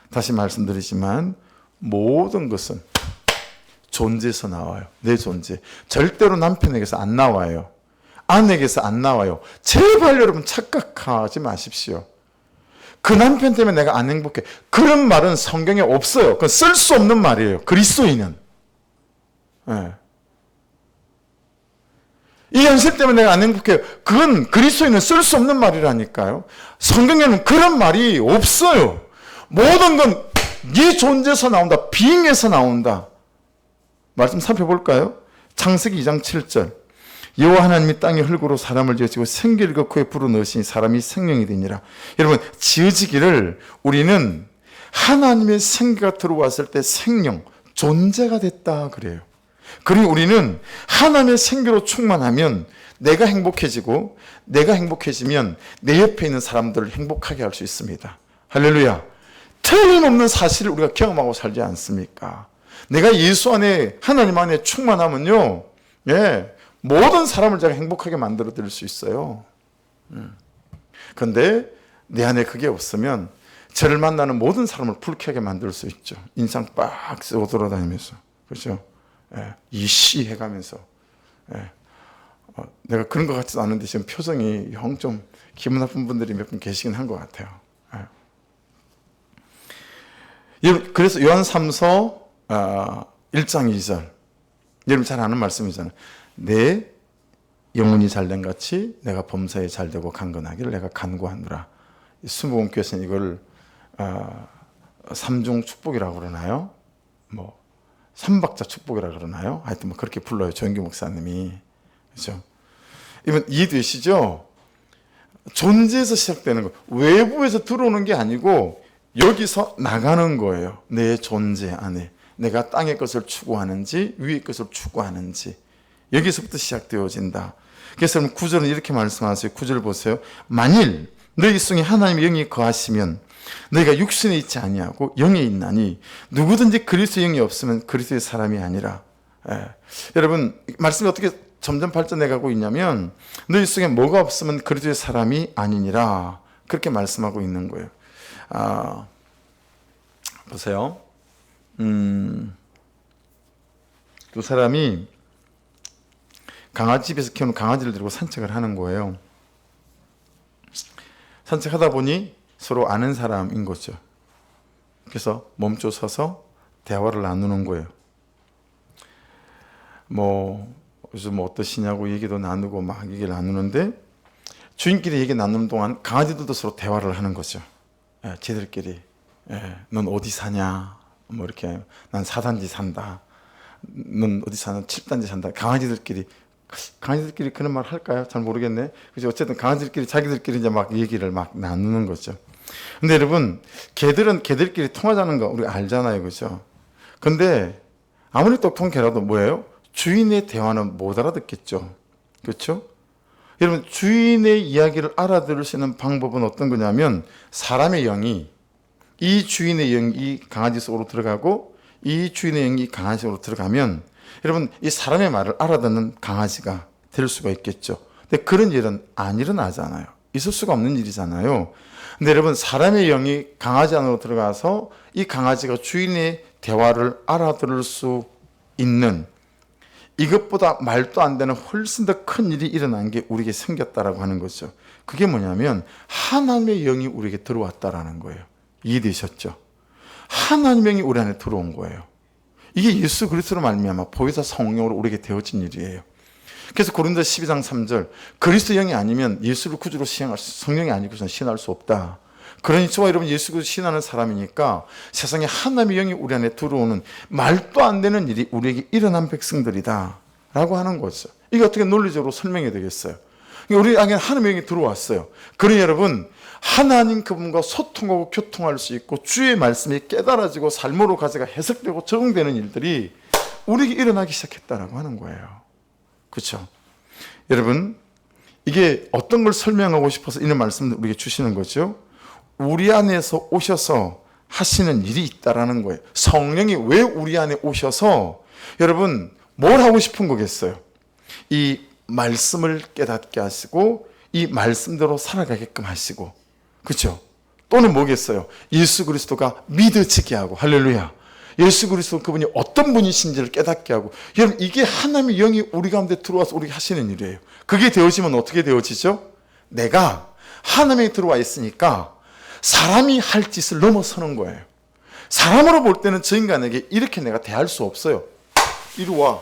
다시 말씀드리지만 모든 것은 존재에서 나와요. 내 존재. 절대로 남편에게서 안 나와요. 아내에게서 안 나와요. 제발 여러분 착각하지 마십시오. 그 남편 때문에 내가 안 행복해. 그런 말은 성경에 없어요. 그건 쓸 수 없는 말이에요. 그리스도인은. 네. 이 현실 때문에 내가 안 행복해요. 그건 그리스도인은 쓸 수 없는 말이라니까요. 성경에는 그런 말이 없어요. 모든 건 네 존재에서 나온다. 빙에서 나온다. 말씀 살펴볼까요? 창세기 2장 7절. 여호와 하나님이 땅의 흙으로 사람을 지으시고 생기를 그 코에 불어넣으시니 사람이 생명이 되니라. 여러분, 지어지기를 우리는 하나님의 생기가 들어왔을 때 생명, 존재가 됐다 그래요. 그리고 우리는 하나님의 생기로 충만하면 내가 행복해지고 내가 행복해지면 내 옆에 있는 사람들을 행복하게 할 수 있습니다. 할렐루야. 틀림없는 사실을 우리가 경험하고 살지 않습니까? 내가 예수 안에 하나님 안에 충만하면요. 예. 모든 사람을 제가 행복하게 만들어 드릴 수 있어요. 그런데 내 안에 그게 없으면 저를 만나는 모든 사람을 불쾌하게 만들 수 있죠. 인상 빡 쓰고 돌아다니면서. 그렇죠? 예, 이씨 해가면서. 예. 내가 그런 것 같지도 않은데 지금 표정이 형 좀 기분 나쁜 분들이 몇 분 계시긴 한 것 같아요. 예. 그래서 요한 3서 1장 2절. 여러분 잘 아는 말씀이잖아요. 내 영혼이 잘된 같이 내가 범사에 잘되고 강건하기를 내가 간구하노라. 순복음교회에서는 이걸 삼중 축복이라고 그러나요? 삼박자 축복이라고 그러나요? 하여튼 그렇게 불러요. 조영규 목사님이. 그렇죠? 이건 이해되시죠? 존재에서 시작되는 거. 외부에서 들어오는 게 아니고 여기서 나가는 거예요. 내 존재 안에. 내가 땅의 것을 추구하는지 위의 것을 추구하는지. 여기서부터 시작되어진다. 그래서 9절은 이렇게 말씀하세요. 9절 보세요. 만일 너희 속에 하나님의 영이 거하시면 너희가 육신에 있지 아니하고 영에 있나니 누구든지 그리스도의 영이 없으면 그리스도의 사람이 아니라. 예. 여러분 말씀이 어떻게 점점 발전해 가고 있냐면 너희 속에 뭐가 없으면 그리스도의 사람이 아니니라. 그렇게 말씀하고 있는 거예요. 보세요. 두 사람이 집에서 키우는 강아지를 들고 산책을 하는 거예요. 산책하다 보니 서로 아는 사람인 거죠. 그래서 멈춰 서서 대화를 나누는 거예요. 요즘 어떠시냐고 얘기도 나누고 막 얘기를 나누는데 주인끼리 얘기 나누는 동안 강아지들도 서로 대화를 하는 거죠. 예, 쟤들끼리. 예, 넌 어디 사냐? 이렇게. 난 4단지 산다. 넌 어디 사냐? 7단지 산다. 강아지들끼리 그런 말 할까요? 잘 모르겠네. 그죠? 어쨌든 강아지들끼리 자기들끼리 이제 막 얘기를 막 나누는 거죠. 근데 여러분, 개들은 개들끼리 통하자는 거 우리 알잖아요. 그죠? 근데 아무리 똑똑한 개라도 뭐예요? 주인의 대화는 못 알아듣겠죠. 그렇죠? 여러분, 주인의 이야기를 알아들을 수 있는 방법은 어떤 거냐면 사람의 영이 이 주인의 영이 이 강아지 속으로 들어가고 이 주인의 영이 강아지 속으로 들어가면 여러분, 이 사람의 말을 알아듣는 강아지가 될 수가 있겠죠. 근데 그런 일은 안 일어나잖아요. 있을 수가 없는 일이잖아요. 근데 여러분, 사람의 영이 강아지 안으로 들어가서 이 강아지가 주인의 대화를 알아들을 수 있는, 이것보다 말도 안 되는 훨씬 더 큰 일이 일어난 게 우리에게 생겼다라고 하는 거죠. 그게 뭐냐면 하나님의 영이 우리에게 들어왔다라는 거예요. 이해되셨죠? 하나님의 영이 우리 안에 들어온 거예요. 이게 예수 그리스도로 말미암아 보혜사 성령으로 우리에게 되어진 일이에요. 그래서 고린도 12장 3절, 그리스도 영이 아니면 예수를 구주로 시행할 성령이 아니고서는 시행할 수 없다. 그러니 저와 여러분 예수 그리스도 신하는 사람이니까 세상에 하나님의 영이 우리 안에 들어오는 말도 안 되는 일이 우리에게 일어난 백성들이다 라고 하는 거죠. 이게 어떻게 논리적으로 설명이 되겠어요? 우리 안에 하나님의 영이 들어왔어요. 그러니 여러분, 하나님 그분과 소통하고 교통할 수 있고 주의 말씀이 깨달아지고 삶으로 가져가 해석되고 적용되는 일들이 우리에게 일어나기 시작했다라고 하는 거예요. 그렇죠? 여러분, 이게 어떤 걸 설명하고 싶어서 이런 말씀을 우리에게 주시는 거죠? 우리 안에서 오셔서 하시는 일이 있다라는 거예요. 성령이 왜 우리 안에 오셔서 여러분 뭘 하고 싶은 거겠어요? 이 말씀을 깨닫게 하시고 이 말씀대로 살아가게끔 하시고, 그렇죠? 또는 뭐겠어요? 예수 그리스도가 믿어지게 하고, 할렐루야. 예수 그리스도 그분이 어떤 분이신지를 깨닫게 하고, 여러분 이게 하나님의 영이 우리 가운데 들어와서 우리가 하시는 일이에요. 그게 되어지면 어떻게 되어지죠? 내가 하나님이 들어와 있으니까 사람이 할 짓을 넘어서는 거예요. 사람으로 볼 때는 저 인간에게 이렇게 내가 대할 수 없어요. 이리 와.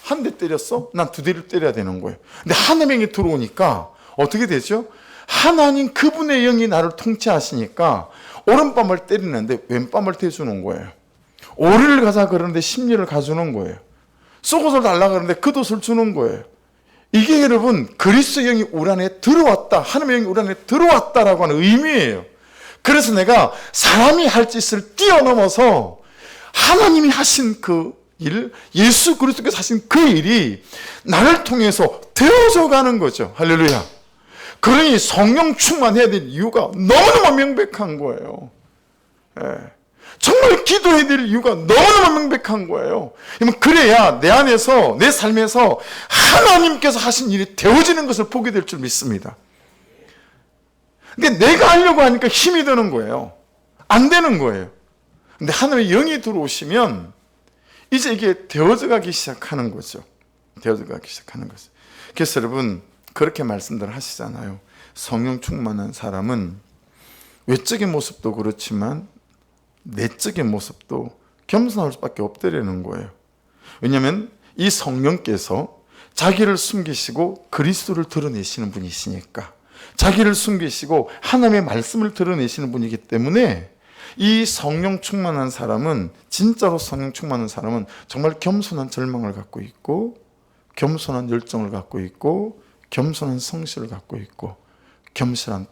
한 대 때렸어? 난 두 대를 때려야 되는 거예요. 근데 하나님의 영이 들어오니까 어떻게 되죠? 하나님 그분의 영이 나를 통치하시니까 오른밤을 때리는데 왼밤을 대주는 거예요. 오리를 가자 그러는데 심리를 가주는 거예요. 속옷을 달라 그러는데 겉옷을 주는 거예요. 이게 여러분 그리스도 영이 우리 안에 들어왔다, 하나님의 영이 우리 안에 들어왔다라고 하는 의미예요. 그래서 내가 사람이 할 짓을 뛰어넘어서 하나님이 하신 그 일, 예수 그리스도께서 하신 그 일이 나를 통해서 되어져 가는 거죠. 할렐루야. 그러니 성령 충만해야 될 이유가 너무너무 명백한 거예요. 정말 기도해야 될 이유가 너무너무 명백한 거예요. 그래야 내 안에서, 내 삶에서 하나님께서 하신 일이 되어지는 것을 보게 될 줄 믿습니다. 근데 내가 하려고 하니까 힘이 드는 거예요. 안 되는 거예요. 근데 하나님의 영이 들어오시면 이제 이게 되어져 가기 시작하는 거죠. 되어져 가기 시작하는 거죠. 그래서 여러분 그렇게 말씀들 하시잖아요. 성령 충만한 사람은 외적인 모습도 그렇지만 내적인 모습도 겸손할 수밖에 없다라는 거예요. 왜냐하면 이 성령께서 자기를 숨기시고 그리스도를 드러내시는 분이시니까, 자기를 숨기시고 하나님의 말씀을 드러내시는 분이기 때문에 이 성령 충만한 사람은, 진짜로 성령 충만한 사람은 정말 겸손한 절망을 갖고 있고, 겸손한 열정을 갖고 있고, 겸손한 성실을 갖고 있고, 겸손한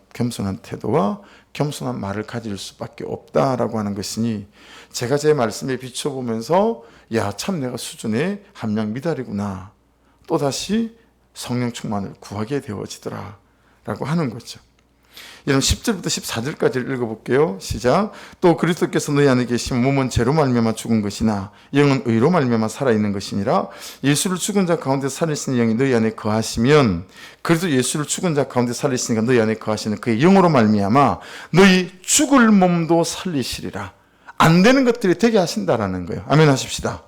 태도와 겸손한 말을 가질 수밖에 없다라고 하는 것이니, 제가 제 말씀에 비춰보면서 야, 참 내가 수준의 함량 미달이구나, 또다시 성령 충만을 구하게 되어지더라 라고 하는 거죠. 여러분 10절부터 14절까지 읽어볼게요. 시작. 또 그리스도께서 너희 안에 계시면 몸은 죄로 말미암아 죽은 것이나 영은 의로 말미암아 살아있는 것이니라. 예수를 죽은 자 가운데 살리시는 영이 너희 안에 거하시면, 그래서 예수를 죽은 자 가운데 살리시니까 너희 안에 거하시는 그의 영으로 말미암아 너희 죽을 몸도 살리시리라. 안 되는 것들이 되게 하신다라는 거예요. 아멘 하십시다.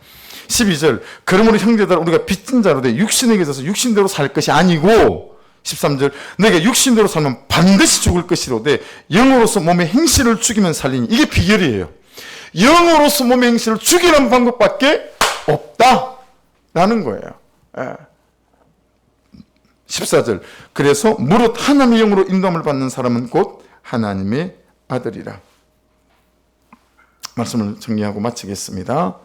12절. 그러므로 형제들아, 우리가 빚진 자로 돼 육신에게 져서 육신대로 살 것이 아니고, 13절. 너희가 육신대로 살면 반드시 죽을 것이로되 영으로서 몸의 행실을 죽이면 살리니. 이게 비결이에요. 영으로서 몸의 행실을 죽이는 방법밖에 없다라는 거예요. 14절. 그래서 무릇 하나님의 영으로 인도함을 받는 사람은 곧 하나님의 아들이라. 말씀을 정리하고 마치겠습니다.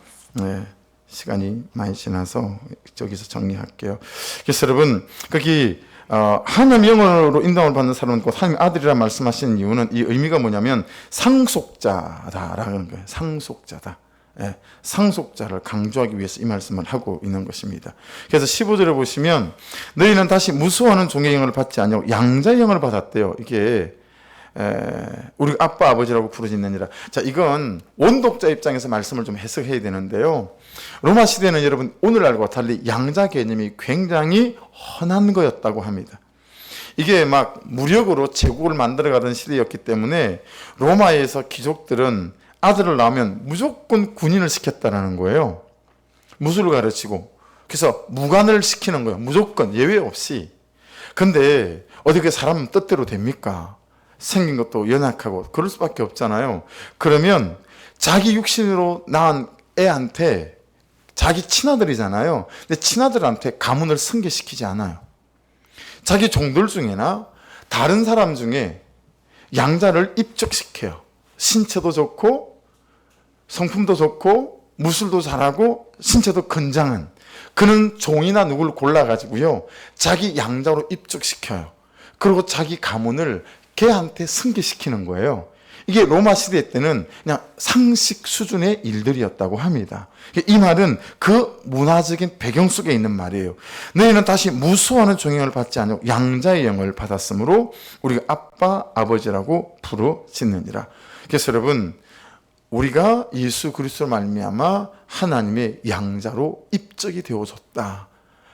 시간이 많이 지나서 저기서 정리할게요. 그래서 여러분 거기 하나님의 영으로 인도함을 받는 사람은 곧 하나님의 아들이라 말씀하시는 이유는, 이 의미가 뭐냐면 상속자다라는 거예요. 상속자다. 상속자를 강조하기 위해서 이 말씀을 하고 있는 것입니다. 그래서 15절에 보시면 너희는 다시 무수하는 종의 영을 받지 아니하고 양자의 영을 받았대요. 이게 우리 아빠 아버지라고 부르짖느니라. 자, 이건 원독자 입장에서 말씀을 좀 해석해야 되는데요. 로마 시대는 여러분 오늘날과 달리 양자 개념이 굉장히 흔한 거였다고 합니다. 이게 막 무력으로 제국을 만들어가던 시대였기 때문에 로마에서 귀족들은 아들을 낳으면 무조건 군인을 시켰다는 거예요. 무술을 가르치고. 그래서 무관을 시키는 거예요. 무조건 예외 없이. 근데 어떻게 사람 뜻대로 됩니까? 생긴 것도 연약하고 그럴 수밖에 없잖아요. 그러면 자기 육신으로 낳은 애한테 자기 친아들이잖아요. 근데 친아들한테 가문을 승계시키지 않아요. 자기 종들 중에나 다른 사람 중에 양자를 입적시켜요. 신체도 좋고 성품도 좋고 무술도 잘하고 신체도 건장한 그는 종이나 누구를 골라가지고요 자기 양자로 입적시켜요. 그리고 자기 가문을 걔한테 승계시키는 거예요. 이게 로마 시대 때는 그냥 상식 수준의 일들이었다고 합니다. 이 말은 그 문화적인 배경 속에 있는 말이에요. 너희는 다시 무수하는 종영을 받지 않고 양자의 영을 받았으므로 우리가 아빠 아버지라고 부르짖느니라. 그래서 여러분 우리가 예수 그리스도로 말미암아 하나님의 양자로 입적이 되어졌다.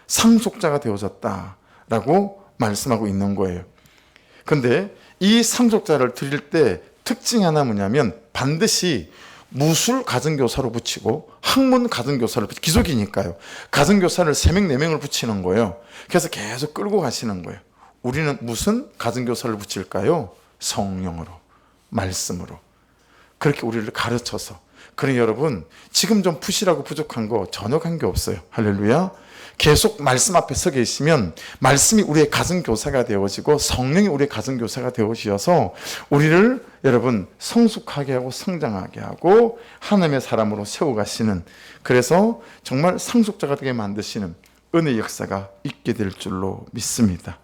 상속자가 되어졌다라고 말씀하고 있는 거예요. 근데 이 상속자를 드릴 때 특징이 하나 뭐냐면 반드시 무술 가정교사로 붙이고 학문 가정교사를 붙이고 기속이니까요. 가정교사를 3명 4명을 붙이는 거예요. 그래서 계속 끌고 가시는 거예요. 우리는 무슨 가정교사를 붙일까요? 성령으로, 말씀으로. 그렇게 우리를 가르쳐서. 그러니 여러분 지금 좀 푸시라고 부족한 거 전혀 관계없어요. 할렐루야. 계속 말씀 앞에 서 계시면 말씀이 우리의 가정교사가 되어지고 성령이 우리의 가정교사가 되어지어서 우리를 여러분 성숙하게 하고 성장하게 하고 하나님의 사람으로 세워가시는, 그래서 정말 상속자가 되게 만드시는 은혜의 역사가 있게 될 줄로 믿습니다.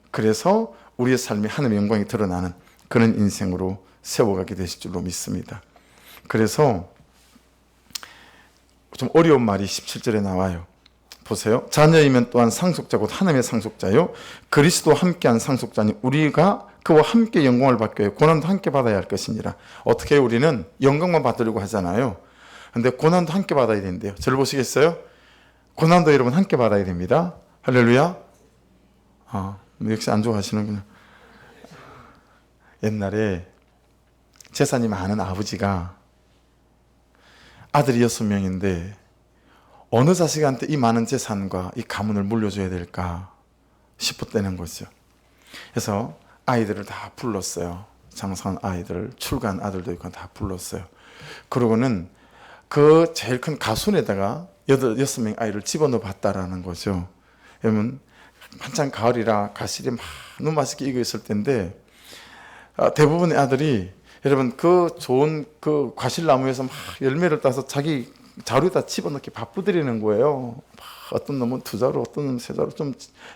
그래서 우리의 삶에 하나님의 영광이 드러나는 그런 인생으로 세워가게 되실 줄로 믿습니다. 그래서 좀 어려운 말이 17절에 나와요. 보세요. 자녀이면 또한 상속자 곧 하나님의 상속자요 그리스도와 함께한 상속자니 우리가 그와 함께 영광을 받기 위해 고난도 함께 받아야 할 것이니라. 어떻게 우리는 영광만 받으려고 하잖아요. 근데 고난도 함께 받아야 된대요. 저를 보시겠어요? 고난도 여러분 함께 받아야 됩니다. 할렐루야. 역시 안 좋아하시는구나. 옛날에 재산이 많은 아버지가 아들이 6명인데 어느 자식한테 이 많은 재산과 이 가문을 물려줘야 될까 싶었다는 거죠. 그래서 아이들을 다 불렀어요. 장사한 아이들, 출가한 아들도 있고 다 불렀어요. 그러고는 그 제일 큰 가순에다가 6명 아이를 집어넣어 봤다라는 거죠. 여러분 한창 가을이라 가실이 막 너무 맛있게 익어 있을 텐데 대부분의 아들이 여러분 그 좋은 그 과실나무에서 막 열매를 따서 자기 자루에다 집어넣기 바쁘드리는 거예요. 어떤 놈은 2자루, 어떤 놈은 3자루, 좀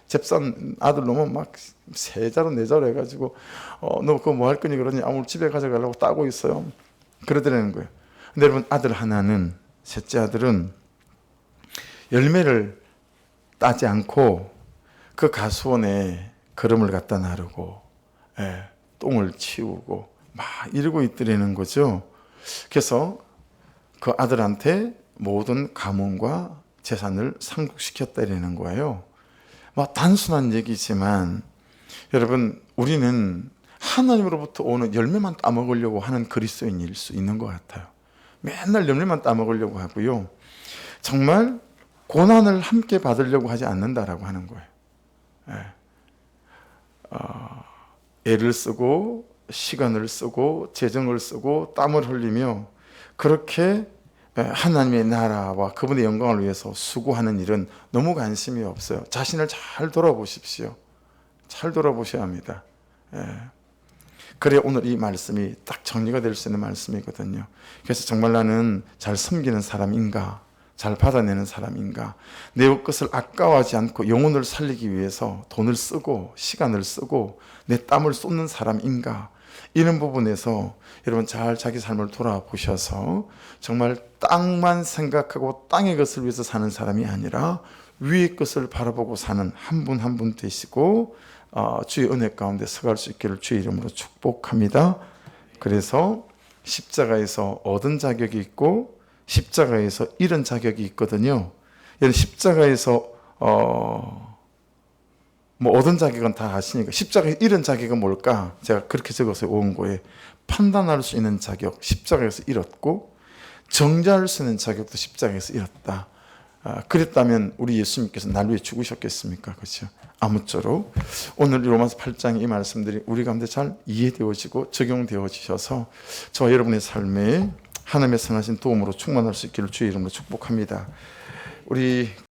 잽싼 아들 놈은 막 3자루, 4자루 해가지고 너 그거 뭐 할 거니 그러니 아무 집에 가져가려고 따고 있어요. 그러더라는 거예요. 근데 여러분 아들 하나는, 셋째 아들은 열매를 따지 않고 그 가수원에 거름을 갖다 나르고 똥을 치우고 막 이러고 있더라는 거죠. 그래서 그 아들한테 모든 가문과 재산을 상속시켰다라는 거예요. 단순한 얘기지만 여러분 우리는 하나님으로부터 오는 열매만 따먹으려고 하는 그리스도인일 수 있는 것 같아요. 맨날 열매만 따먹으려고 하고요. 정말 고난을 함께 받으려고 하지 않는다라고 하는 거예요. 애를 쓰고 시간을 쓰고 재정을 쓰고 땀을 흘리며 그렇게 하나님의 나라와 그분의 영광을 위해서 수고하는 일은 너무 관심이 없어요. 자신을 잘 돌아보십시오. 잘 돌아보셔야 합니다. 그래야 오늘 이 말씀이 딱 정리가 될 수 있는 말씀이거든요. 그래서 정말 나는 잘 섬기는 사람인가, 잘 받아내는 사람인가, 내 것을 아까워하지 않고 영혼을 살리기 위해서 돈을 쓰고 시간을 쓰고 내 땀을 쏟는 사람인가, 이런 부분에서 여러분 잘 자기 삶을 돌아보셔서 정말 땅만 생각하고 땅의 것을 위해서 사는 사람이 아니라 위의 것을 바라보고 사는 한 분 한 분 되시고 주의 은혜 가운데 서갈 수 있기를 주의 이름으로 축복합니다. 그래서 십자가에서 얻은 자격이 있고 십자가에서 잃은 자격이 있거든요. 십자가에서 뭐 얻은 자격은 다 아시니까 십자가에서 잃은 자격은 뭘까? 제가 그렇게 적었어요. 원고에. 판단할 수 있는 자격 십자가에서 잃었고 정죄할 수 있는 자격도 십자가에서 잃었다. 그랬다면 우리 예수님께서 날 위해 죽으셨겠습니까? 그렇죠? 아무쪼록 오늘 로마서 8장 이 말씀들이 우리 가운데 잘 이해되어지고 적용되어지셔서 저와 여러분의 삶에 하나님의 선하신 도움으로 충만할 수 있기를 주의 이름으로 축복합니다. 우리